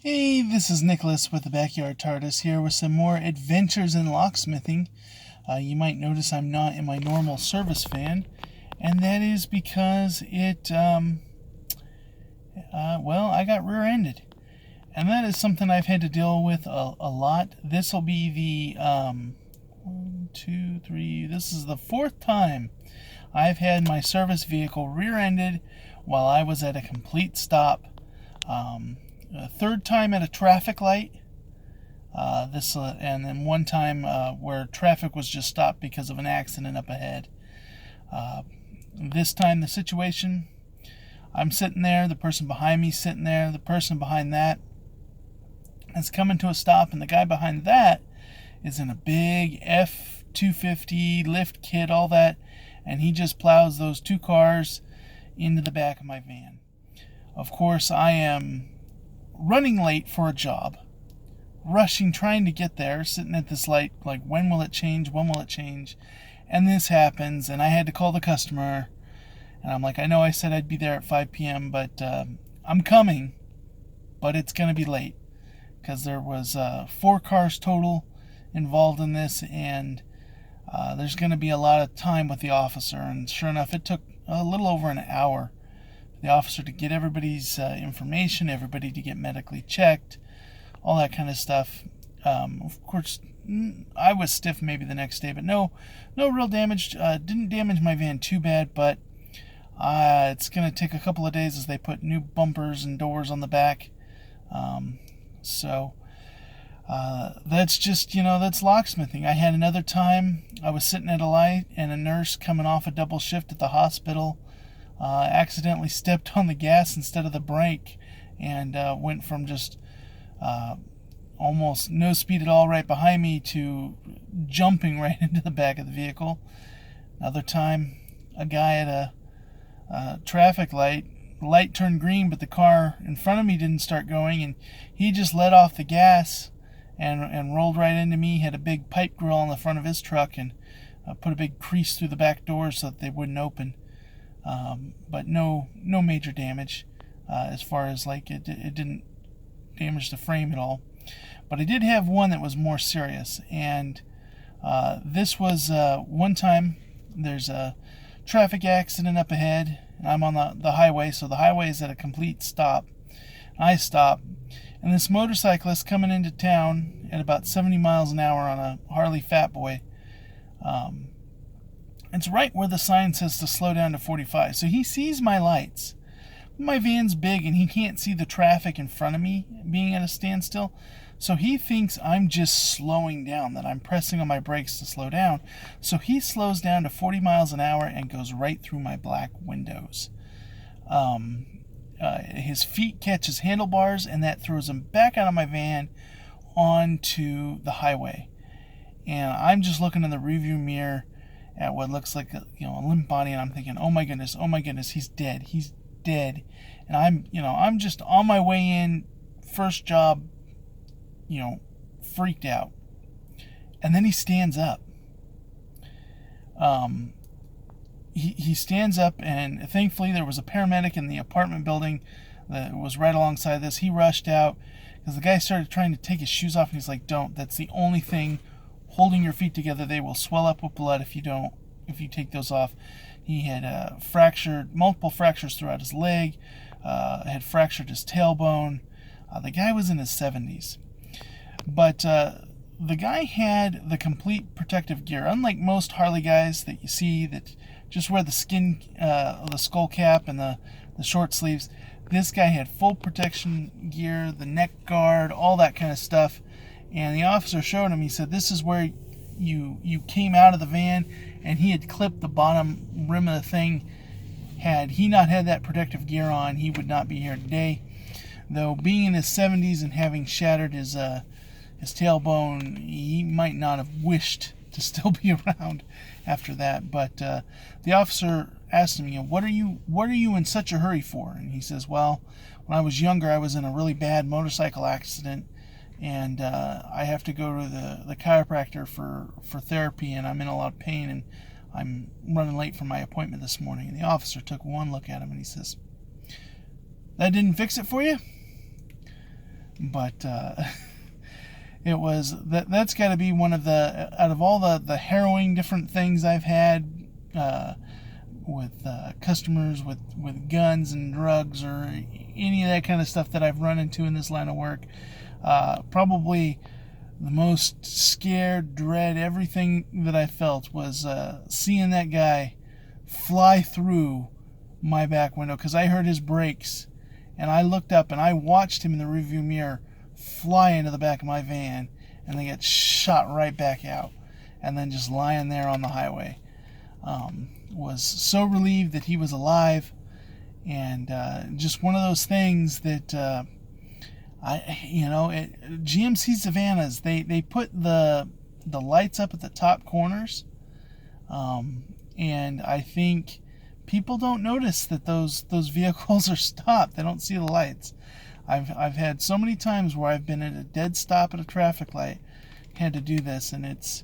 Hey, this is Nicholas with the Backyard TARDIS here with some more adventures in locksmithing. You might notice I'm not in my normal service van, and that is because I got rear-ended. And that is something I've had to deal with a lot. This will be this is the fourth time I've had my service vehicle rear-ended while I was at a complete stop. A third time at a traffic light. And then one time where traffic was just stopped because of an accident up ahead. This time the situation, I'm sitting there, the person behind me sitting there, the person behind that is coming to a stop, and the guy behind that is in a big F-250 lift kit, all that, and he just plows those two cars into the back of my van. Of course, I am running late for a job, rushing, trying to get there, sitting at this light, like, when will it change? When will it change? And this happens, and I had to call the customer, and I'm like, I know I said I'd be there at 5 p.m., but I'm coming, but it's going to be late, because there was 4 cars total involved in this, and there's going to be a lot of time with the officer, and sure enough, it took a little over an hour the officer to get everybody's information, everybody to get medically checked, all that kind of stuff. Of course, I was stiff maybe the next day, but no real damage. Didn't damage my van too bad, but it's going to take a couple of days as they put new bumpers and doors on the back. That's just, that's locksmithing. I had another time, I was sitting at a light, and a nurse coming off a double shift at the hospital accidentally stepped on the gas instead of the brake, and went from just almost no speed at all right behind me to jumping right into the back of the vehicle. Another time, a guy at a traffic light turned green, but the car in front of me didn't start going, and he just let off the gas and rolled right into me. He had a big pipe grill on the front of his truck, and put a big crease through the back doors so that they wouldn't open. But no major damage, as far as like it didn't damage the frame at all. But I did have one that was more serious, and this was one time there's a traffic accident up ahead, and I'm on the highway, so the highway is at a complete stop. I stop, and this motorcyclist coming into town at about 70 miles an hour on a Harley Fat Boy, it's right where the sign says to slow down to 45. So he sees my lights. My van's big and he can't see the traffic in front of me being at a standstill. So he thinks I'm just slowing down, that I'm pressing on my brakes to slow down. So he slows down to 40 miles an hour and goes right through my black windows. His feet catch his handlebars, and that throws him back out of my van onto the highway. And I'm just looking in the rearview mirror at what looks like a limp body, and I'm thinking, oh my goodness, he's dead. And I'm just on my way in, first job, freaked out. And then he stands up. He stands up, and thankfully there was a paramedic in the apartment building that was right alongside this. He rushed out because the guy started trying to take his shoes off, and he's like, don't, that's the only thing holding your feet together. They will swell up with blood if you take those off. He had multiple fractures throughout his leg, had fractured his tailbone. The guy was in his 70s. But the guy had the complete protective gear. Unlike most Harley guys that you see that just wear the the skull cap and the short sleeves, this guy had full protection gear, the neck guard, all that kind of stuff. And the officer showed him, he said, this is where you came out of the van, and he had clipped the bottom rim of the thing. Had he not had that protective gear on, he would not be here today. Though being in his 70s and having shattered his tailbone, he might not have wished to still be around after that. But the officer asked him, what are you in such a hurry for? And he says, well, when I was younger, I was in a really bad motorcycle accident, and I have to go to the chiropractor for therapy, and I'm in a lot of pain, and I'm running late for my appointment this morning. And the officer took one look at him, and he says, that didn't fix it for you? But it was that's got to be one of the, out of all the harrowing different things I've had with customers with guns and drugs or any of that kind of stuff that I've run into in this line of work, probably the most scared, dread, everything that I felt was seeing that guy fly through my back window, because I heard his brakes and I looked up and I watched him in the rearview mirror fly into the back of my van and then get shot right back out, and then just lying there on the highway. Was so relieved that he was alive, and just one of those things that GMC Savannas, they put the lights up at the top corners, and I think people don't notice that those vehicles are stopped. They don't see the lights. I've had so many times where I've been at a dead stop at a traffic light, had to do this, and it's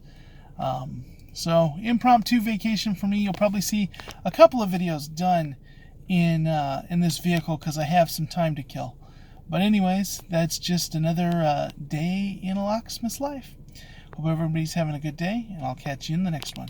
so impromptu vacation for me. You'll probably see a couple of videos done in this vehicle because I have some time to kill. But anyways, that's just another day in a locksmith's life. Hope everybody's having a good day, and I'll catch you in the next one.